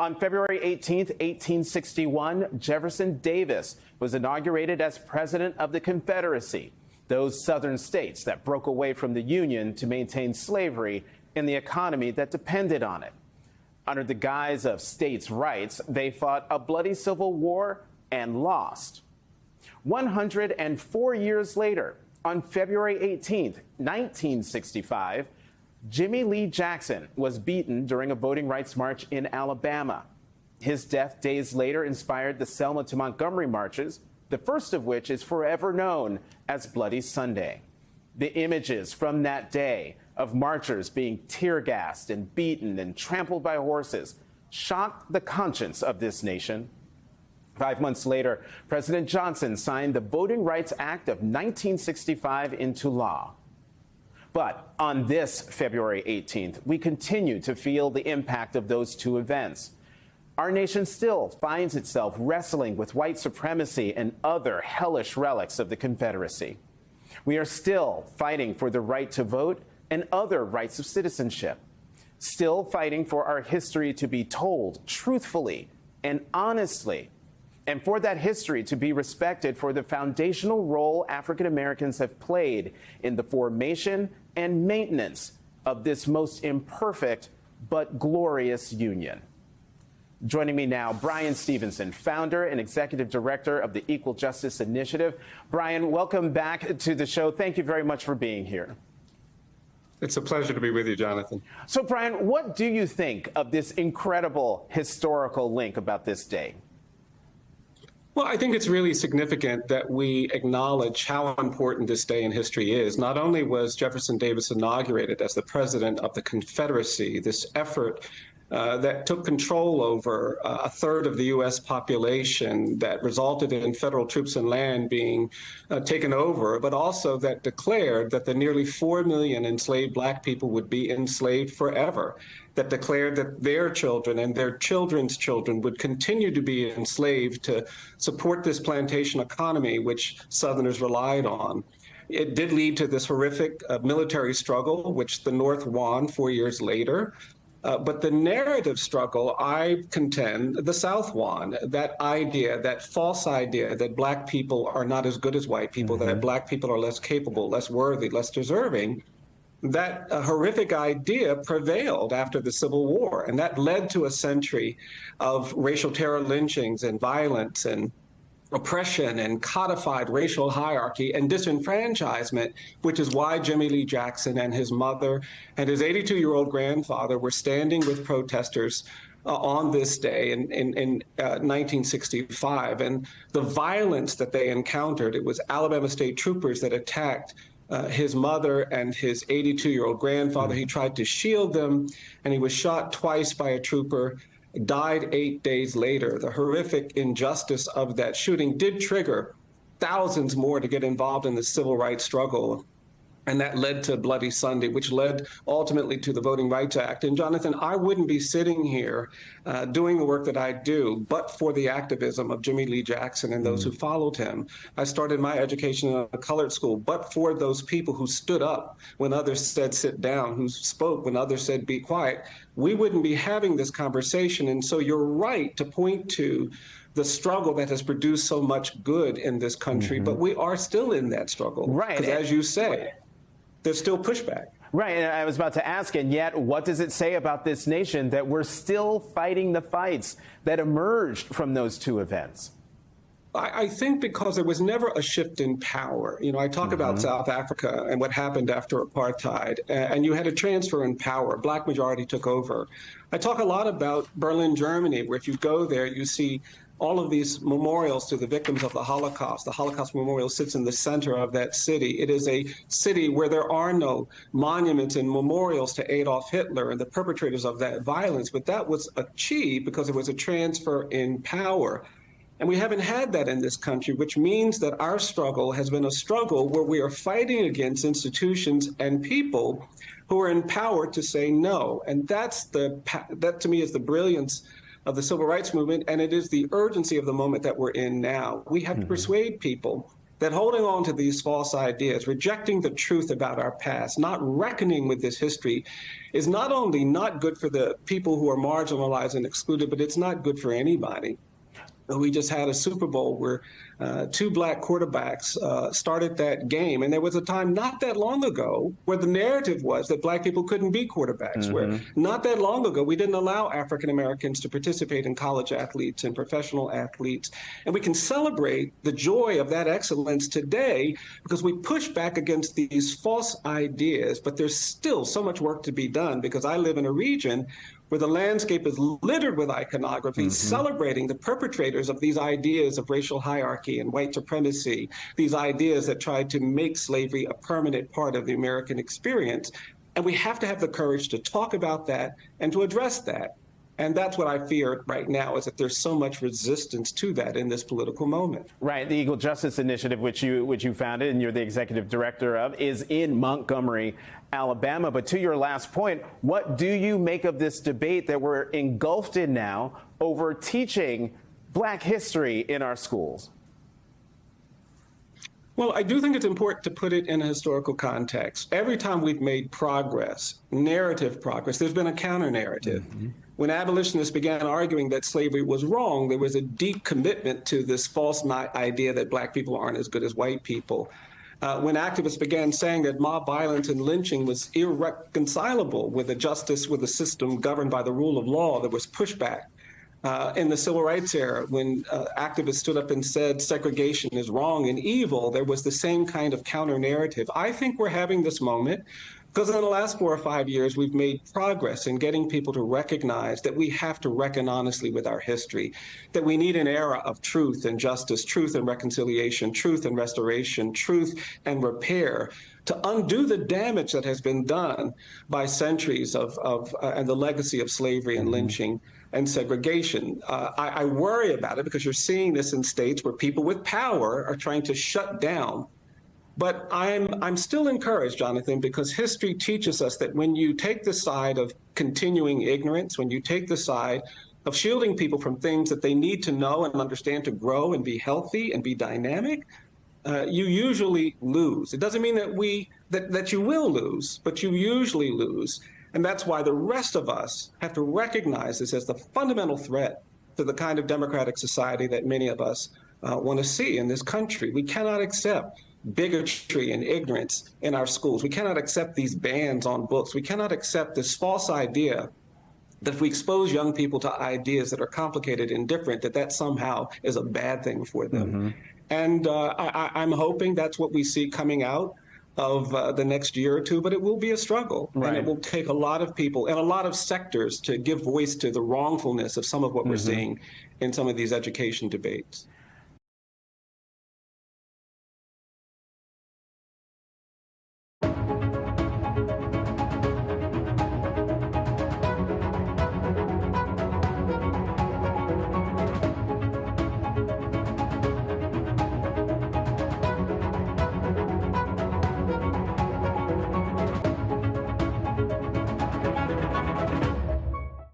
On February 18, 1861, Jefferson Davis was inaugurated as president of the Confederacy, those southern states that broke away from the Union to maintain slavery and the economy that depended on it. Under the guise of states' rights, they fought a bloody civil war and lost. 104 years later, on February 18, 1965, Jimmy Lee Jackson was beaten during a voting rights march in Alabama. His death days later inspired the Selma to Montgomery marches, the first of which is forever known as Bloody Sunday. The images from that day of marchers being tear-gassed and beaten and trampled by horses shocked the conscience of this nation. 5 months later, President Johnson signed the Voting Rights Act of 1965 into law. But on this February 18th, we continue to feel the impact of those two events. Our nation still finds itself wrestling with white supremacy and other hellish relics of the Confederacy. We are still fighting for the right to vote and other rights of citizenship, still fighting for our history to be told truthfully and honestly, and for that history to be respected for the foundational role African Americans have played in the formation and maintenance of this most imperfect but glorious union. Joining me now, Bryan Stevenson, founder and executive director of the Equal Justice Initiative. Bryan, welcome back to the show. Thank you very much for being here. It's a pleasure to be with you, Jonathan. So, Bryan, what do you think of this incredible historical link about this day? Well, I think it's really significant that we acknowledge how important this day in history is. Not only was Jefferson Davis inaugurated as the president of the Confederacy, this effort that took control over a third of the U.S. population, that resulted in federal troops and land being taken over, but also that declared that the nearly 4 million enslaved Black people would be enslaved forever, that declared that their children and their children's children would continue to be enslaved to support this plantation economy which Southerners relied on. It did lead to this horrific military struggle, which the North won 4 years later. But the narrative struggle, I contend, the South won. That idea, that false idea that Black people are not as good as white people, that Black people are less capable, less worthy, less deserving, that horrific idea prevailed after the Civil War. And that led to a century of racial terror lynchings and violence and oppression and codified racial hierarchy and disenfranchisement, which is why Jimmy Lee Jackson and his mother and his 82-year-old grandfather were standing with protesters on this day in 1965. And the violence that they encountered, it was Alabama State Troopers that attacked his mother and his 82-year-old grandfather. He tried to shield them, and he was shot twice by a trooper, died 8 days later. The horrific injustice of that shooting did trigger thousands more to get involved in the civil rights struggle. And that led to Bloody Sunday, which led ultimately to the Voting Rights Act. And Jonathan, I wouldn't be sitting here doing the work that I do, but for the activism of Jimmy Lee Jackson and those who followed him. I started my education in a colored school, but for those people who stood up when others said sit down, who spoke when others said be quiet, we wouldn't be having this conversation. And so you're right to point to the struggle that has produced so much good in this country, but we are still in that struggle. Right. Because as you say, there's still pushback. Right, and I was about to ask, and yet what does it say about this nation that we're still fighting the fights that emerged from those two events? I think because there was never a shift in power. You know, I talk about South Africa and what happened after apartheid, and you had a transfer in power. Black majority took over. I talk a lot about Berlin, Germany, where if you go there, you see all of these memorials to the victims of the Holocaust. The Holocaust Memorial sits in the center of that city. It is a city where there are no monuments and memorials to Adolf Hitler and the perpetrators of that violence, but that was achieved because it was a transfer in power. And we haven't had that in this country, which means that our struggle has been a struggle where we are fighting against institutions and people who are empowered to say no. And that to me is the brilliance of the civil rights movement, and it is the urgency of the moment that we're in now. We have to persuade people that holding on to these false ideas, rejecting the truth about our past, not reckoning with this history is not only not good for the people who are marginalized and excluded, but it's not good for anybody. We just had a Super Bowl where two black quarterbacks started that game. And there was a time not that long ago where the narrative was that black people couldn't be quarterbacks, where not that long ago we didn't allow African Americans to participate in college athletes and professional athletes. And we can celebrate the joy of that excellence today because we push back against these false ideas. But there's still so much work to be done because I live in a region where the landscape is littered with iconography celebrating the perpetrators of these ideas of racial hierarchy and white supremacy, these ideas that tried to make slavery a permanent part of the American experience. And we have to have the courage to talk about that and to address that. And that's what I fear right now, is that there's so much resistance to that in this political moment. Right. The Equal Justice Initiative, which you founded and you're the executive director of, is in Montgomery, Alabama. But to your last point, what do you make of this debate that we're engulfed in now over teaching Black history in our schools? Well, I do think it's important to put it in a historical context. Every time we've made progress, narrative progress, there's been a counter-narrative. When abolitionists began arguing that slavery was wrong, there was a deep commitment to this false idea that black people aren't as good as white people. When activists began saying that mob violence and lynching was irreconcilable with a system governed by the rule of law, there was pushback. In the civil rights era, when activists stood up and said segregation is wrong and evil, there was the same kind of counter-narrative. I think we're having this moment because in the last 4 or 5 years, we've made progress in getting people to recognize that we have to reckon honestly with our history, that we need an era of truth and justice, truth and reconciliation, truth and restoration, truth and repair, to undo the damage that has been done by centuries and the legacy of slavery and lynching and segregation. I worry about it because you're seeing this in states where people with power are trying to shut down. But I'm still encouraged, Jonathan, because history teaches us that when you take the side of continuing ignorance, when you take the side of shielding people from things that they need to know and understand to grow and be healthy and be dynamic, you usually lose. It doesn't mean that you will lose, but you usually lose. And that's why the rest of us have to recognize this as the fundamental threat to the kind of democratic society that many of us want to see in this country. We cannot accept bigotry and ignorance in our schools. We cannot accept these bans on books. We cannot accept this false idea that if we expose young people to ideas that are complicated and different, that somehow is a bad thing for them. And I'm hoping that's what we see coming out of the next year or two, but it will be a struggle. Right. And it will take a lot of people and a lot of sectors to give voice to the wrongfulness of some of what we're seeing in some of these education debates.